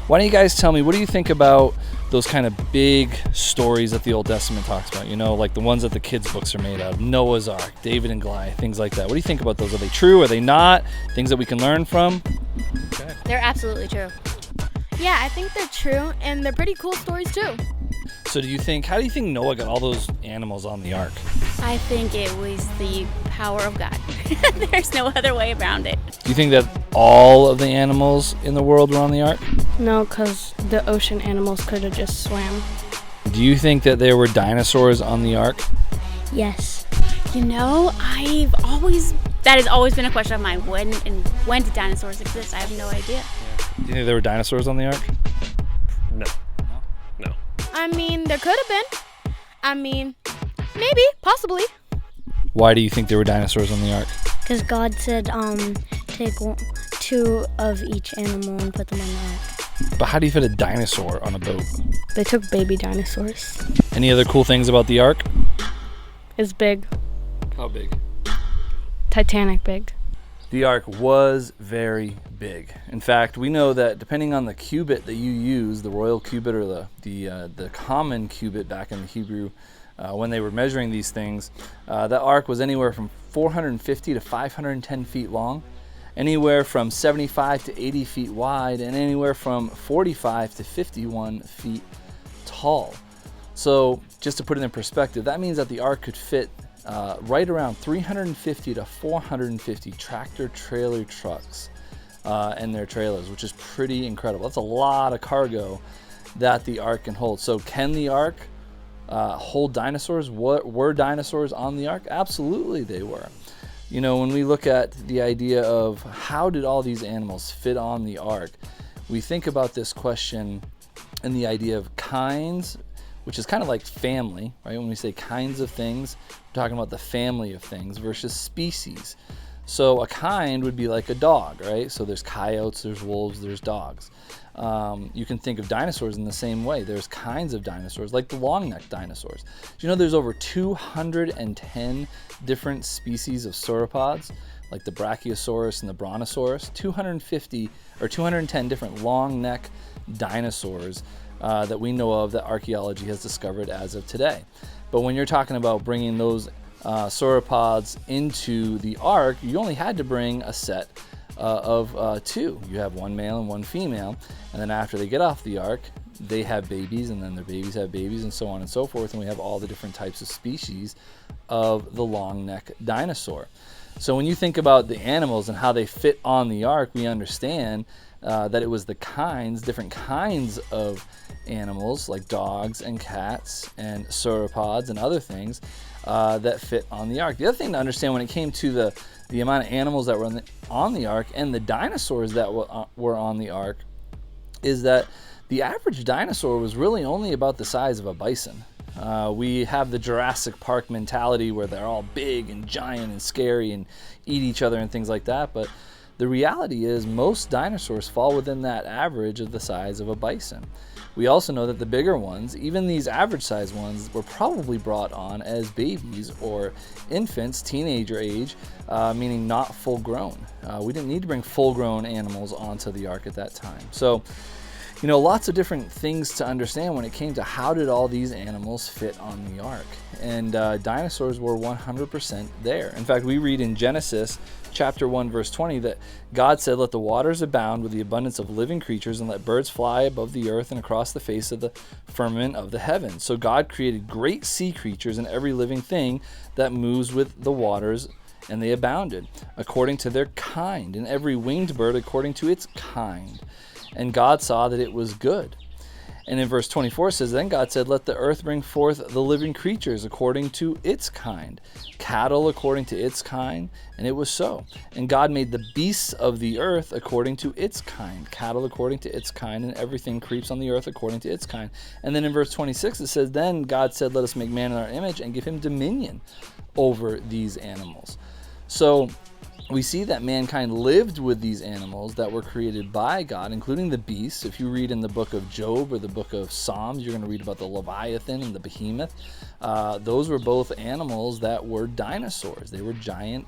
Why don't you guys tell me, what do you think about those kind of big stories that the Old Testament talks about? You know, like the ones that the kids' books are made out of, Noah's Ark, David and Goliath, things like that. What do you think about those? Are they true? Are they not? Things that we can learn from? Okay. They're absolutely true. Yeah, I think they're true, and they're pretty cool stories too. So how do you think Noah got all those animals on the ark? I think it was the power of God. There's no other way around it. Do you think that all of the animals in the world were on the ark? No, because the ocean animals could have just swam. Do you think that there were dinosaurs on the ark? Yes. You know, that has always been a question of mine. When did dinosaurs exist? I have no idea. Do you think there were dinosaurs on the ark? No. I mean, there could have been. I mean, maybe, possibly. Why do you think there were dinosaurs on the ark? Because God said, take two of each animal and put them on the ark. But how do you fit a dinosaur on a boat? They took baby dinosaurs. Any other cool things about the ark? It's big. How big? Titanic big. The ark was very big. In fact, we know that depending on the cubit that you use, the royal cubit or the common cubit back in the Hebrew, when they were measuring these things, that ark was anywhere from 450 to 510 feet long, anywhere from 75 to 80 feet wide, and anywhere from 45 to 51 feet tall. So just to put it in perspective, that means that the ark could fit right around 350 to 450 tractor trailer trucks and their trailers, which is pretty incredible. That's a lot of cargo that the ark can hold. So can the ark hold dinosaurs? Were dinosaurs on the ark? Absolutely they were. You know, when we look at the idea of how did all these animals fit on the ark, we think about this question and the idea of kinds, which is kind of like family, right? When we say kinds of things, we're talking about the family of things versus species. So a kind would be like a dog, right? So there's coyotes, there's wolves, there's dogs. You can think of dinosaurs in the same way. There's kinds of dinosaurs, like the long-necked dinosaurs. Do you know there's over 210 different species of sauropods, like the Brachiosaurus and the Brontosaurus? 210 different long-neck dinosaurs that we know of that archaeology has discovered as of today. But when you're talking about bringing those sauropods into the ark, you only had to bring a set of two. You have one male and one female, and then after they get off the ark, they have babies, and then their babies have babies, and so on and so forth, and we have all the different types of species of the long-neck dinosaur. So when you think about the animals and how they fit on the ark, we understand that it was the different kinds of animals like dogs and cats and sauropods and other things that fit on the ark. The other thing to understand when it came to the amount of animals that were on the ark and the dinosaurs that were on the ark is that the average dinosaur was really only about the size of a bison. We have the Jurassic Park mentality where they're all big and giant and scary and eat each other and things like that, but the reality is most dinosaurs fall within that average of the size of a bison. We also know that the bigger ones, even these average sized ones, were probably brought on as babies or infants, teenager age, meaning not full grown. We didn't need to bring full grown animals onto the ark at that time. So, you know, lots of different things to understand when it came to how did all these animals fit on the ark. And dinosaurs were 100% there. In fact, we read in Genesis chapter 1 verse 20 that God said, "Let the waters abound with the abundance of living creatures, and let birds fly above the earth and across the face of the firmament of the heavens." So God created great sea creatures and every living thing that moves with the waters, and they abounded according to their kind, and every winged bird according to its kind. And God saw that it was good. And in verse 24 says, "Then God said, let the earth bring forth the living creatures according to its kind, cattle according to its kind, and it was so. And God made the beasts of the earth according to its kind, cattle according to its kind, and everything creeps on the earth according to its kind." And then in verse 26 it says, "Then God said, let us make man in our image and give him dominion over these animals." So we see that mankind lived with these animals that were created by God, including the beasts. If you read in the book of Job or the book of Psalms, you're going to read about the Leviathan and the Behemoth. Those were both animals that were dinosaurs. They were giant,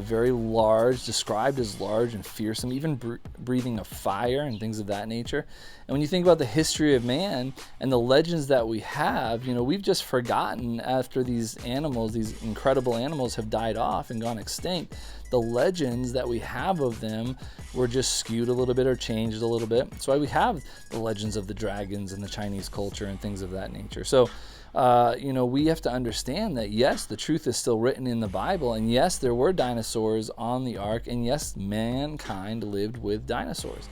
very large, described as large and fearsome, even breathing of fire and things of that nature. And when you think about the history of man and the legends that we have, we've just forgotten after these animals, these incredible animals have died off and gone extinct. The legends that we have of them were just skewed a little bit or changed a little bit. That's why we have the legends of the dragons and the Chinese culture and things of that nature. So, we have to understand that, yes, the truth is still written in the Bible, and yes, there were dinosaurs on the ark, and yes, mankind lived with dinosaurs.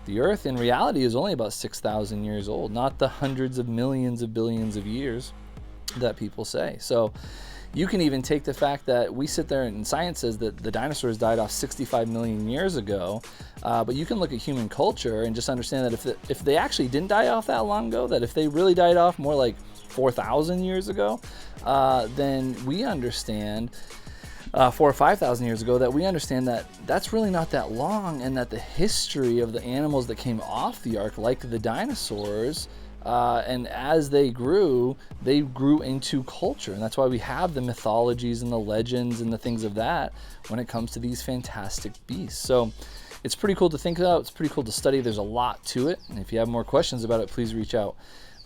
The earth, in reality, is only about 6,000 years old, not the hundreds of millions of billions of years that people say. So, you can even take the fact that we sit there and science says that the dinosaurs died off 65 million years ago, but you can look at human culture and just understand that if they actually didn't die off that long ago, that if they really died off more like 4,000 years ago, then we understand 4,000 or 5,000 years ago, that we understand that that's really not that long, and that the history of the animals that came off the ark, like the dinosaurs, and as they grew into culture. And that's why we have the mythologies and the legends and the things of that when it comes to these fantastic beasts. So it's pretty cool to think about. It's pretty cool to study. There's a lot to it. And if you have more questions about it, please reach out.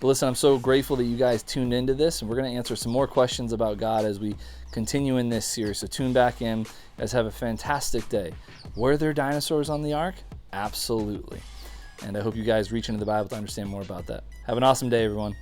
But listen, I'm so grateful that you guys tuned into this, and we're going to answer some more questions about God as we continue in this series. So tune back in. Guys, have a fantastic day. Were there dinosaurs on the ark? Absolutely. And I hope you guys reach into the Bible to understand more about that. Have an awesome day, everyone.